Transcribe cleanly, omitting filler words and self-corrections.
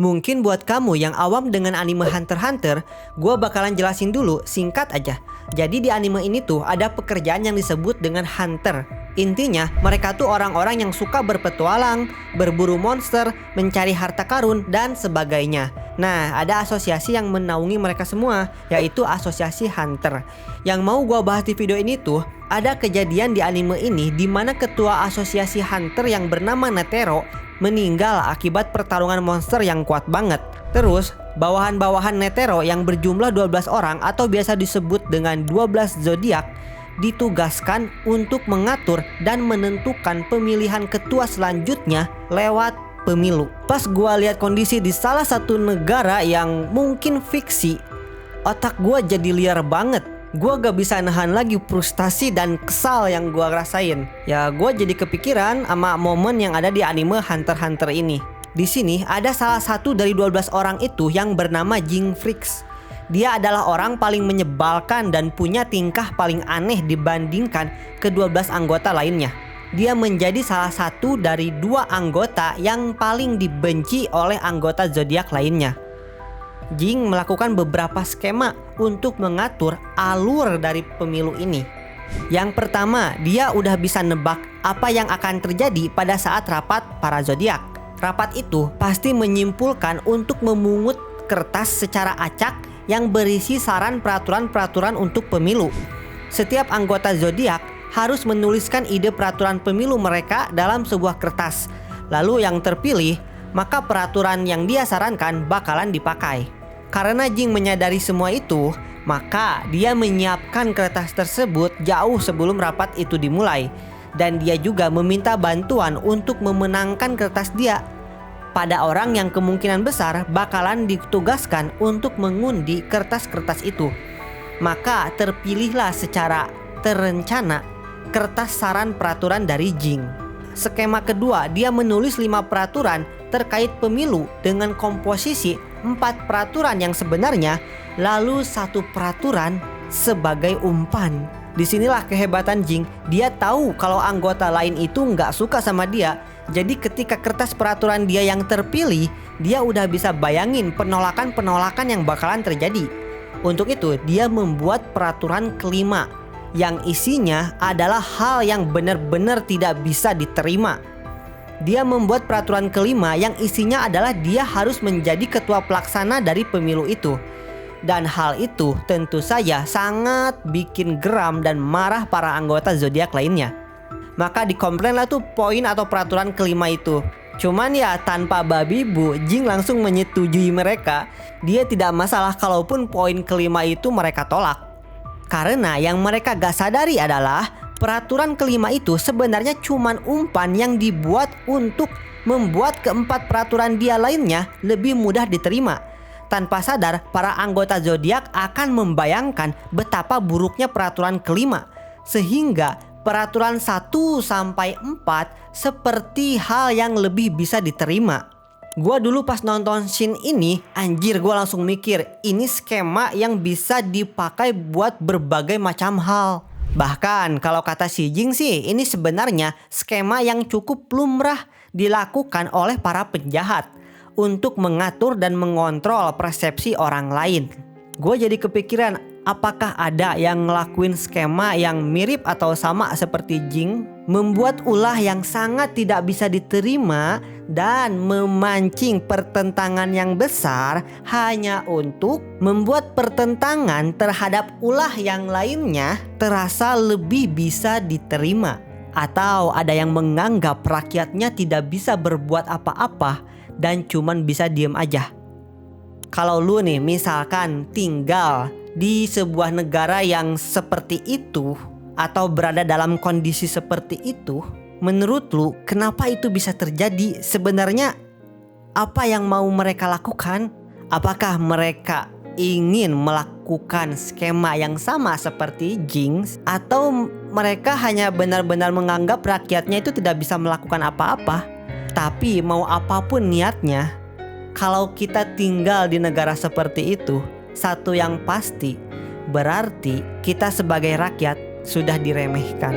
Mungkin buat kamu yang awam dengan anime Hunter x Hunter, gue bakalan jelasin dulu singkat aja. Jadi di anime ini tuh ada pekerjaan yang disebut dengan hunter. Intinya mereka tuh orang-orang yang suka berpetualang, berburu monster, mencari harta karun, dan sebagainya. Nah, ada asosiasi yang menaungi mereka semua, yaitu asosiasi hunter. Yang mau gue bahas di video ini tuh, ada kejadian di anime ini di mana ketua asosiasi hunter yang bernama Netero meninggal akibat pertarungan monster yang kuat banget. Terus, bawahan-bawahan Netero yang berjumlah 12 orang atau biasa disebut dengan 12 zodiak ditugaskan untuk mengatur dan menentukan pemilihan ketua selanjutnya lewat pemilu. Pas gua lihat kondisi di salah satu negara yang mungkin fiksi, otak gua jadi liar banget. Gua gak bisa nahan lagi frustasi dan kesal yang gua rasain. Ya gua jadi kepikiran sama momen yang ada di anime Hunter x Hunter ini. Di sini ada salah satu dari 12 orang itu yang bernama Jing Frix. Dia adalah orang paling menyebalkan dan punya tingkah paling aneh dibandingkan ke-12 anggota lainnya. Dia menjadi salah satu dari 2 anggota yang paling dibenci oleh anggota zodiak lainnya. Jing melakukan beberapa skema untuk mengatur alur dari pemilu ini. Yang pertama, dia udah bisa nebak apa yang akan terjadi pada saat rapat para zodiak. Rapat itu pasti menyimpulkan untuk memungut kertas secara acak yang berisi saran peraturan-peraturan untuk pemilu. Setiap anggota zodiak harus menuliskan ide peraturan pemilu mereka dalam sebuah kertas. Lalu yang terpilih, maka peraturan yang dia sarankan bakalan dipakai. Karena Jing menyadari semua itu, maka dia menyiapkan kertas tersebut jauh sebelum rapat itu dimulai. Dan dia juga meminta bantuan untuk memenangkan kertas dia pada orang yang kemungkinan besar bakalan ditugaskan untuk mengundi kertas-kertas itu. Maka terpilihlah secara terencana kertas saran peraturan dari Jing. Skema kedua, dia menulis 5 peraturan terkait pemilu dengan komposisi 4 peraturan yang sebenarnya, lalu 1 peraturan sebagai umpan. Disinilah kehebatan Jing. Dia tahu kalau anggota lain itu nggak suka sama dia. Jadi ketika kertas peraturan dia yang terpilih, dia udah bisa bayangin penolakan-penolakan yang bakalan terjadi. Untuk itu dia membuat peraturan kelima yang isinya adalah hal yang benar-benar tidak bisa diterima. Dia membuat peraturan kelima yang isinya adalah dia harus menjadi ketua pelaksana dari pemilu itu. Dan hal itu tentu saja sangat bikin geram dan marah para anggota zodiak lainnya. Maka dikomplainlah tuh poin atau peraturan kelima itu. Cuman ya tanpa babi bu, Jing langsung menyetujui mereka. Dia tidak masalah kalaupun poin kelima itu mereka tolak. Karena yang mereka gak sadari adalah peraturan kelima itu sebenarnya cuman umpan yang dibuat untuk membuat keempat peraturan dia lainnya lebih mudah diterima. Tanpa sadar, para anggota zodiak akan membayangkan betapa buruknya peraturan kelima, sehingga peraturan 1 sampai 4 seperti hal yang lebih bisa diterima. Gua dulu pas nonton scene ini, anjir gua langsung mikir, ini skema yang bisa dipakai buat berbagai macam hal. Bahkan kalau kata si Jing sih, ini sebenarnya skema yang cukup lumrah dilakukan oleh para penjahat untuk mengatur dan mengontrol persepsi orang lain. Gue jadi kepikiran, apakah ada yang ngelakuin skema yang mirip atau sama seperti Jing? Membuat ulah yang sangat tidak bisa diterima dan memancing pertentangan yang besar hanya untuk membuat pertentangan terhadap ulah yang lainnya terasa lebih bisa diterima. Atau ada yang menganggap rakyatnya tidak bisa berbuat apa-apa dan cuman bisa diem aja. Kalau lu nih misalkan tinggal di sebuah negara yang seperti itu atau berada dalam kondisi seperti itu, menurut lu kenapa itu bisa terjadi? Sebenarnya apa yang mau mereka lakukan? Apakah mereka ingin melakukan skema yang sama seperti Jing, atau mereka hanya benar-benar menganggap rakyatnya itu tidak bisa melakukan apa-apa? Tapi mau apapun niatnya, kalau kita tinggal di negara seperti itu, satu yang pasti berarti kita sebagai rakyat sudah diremehkan.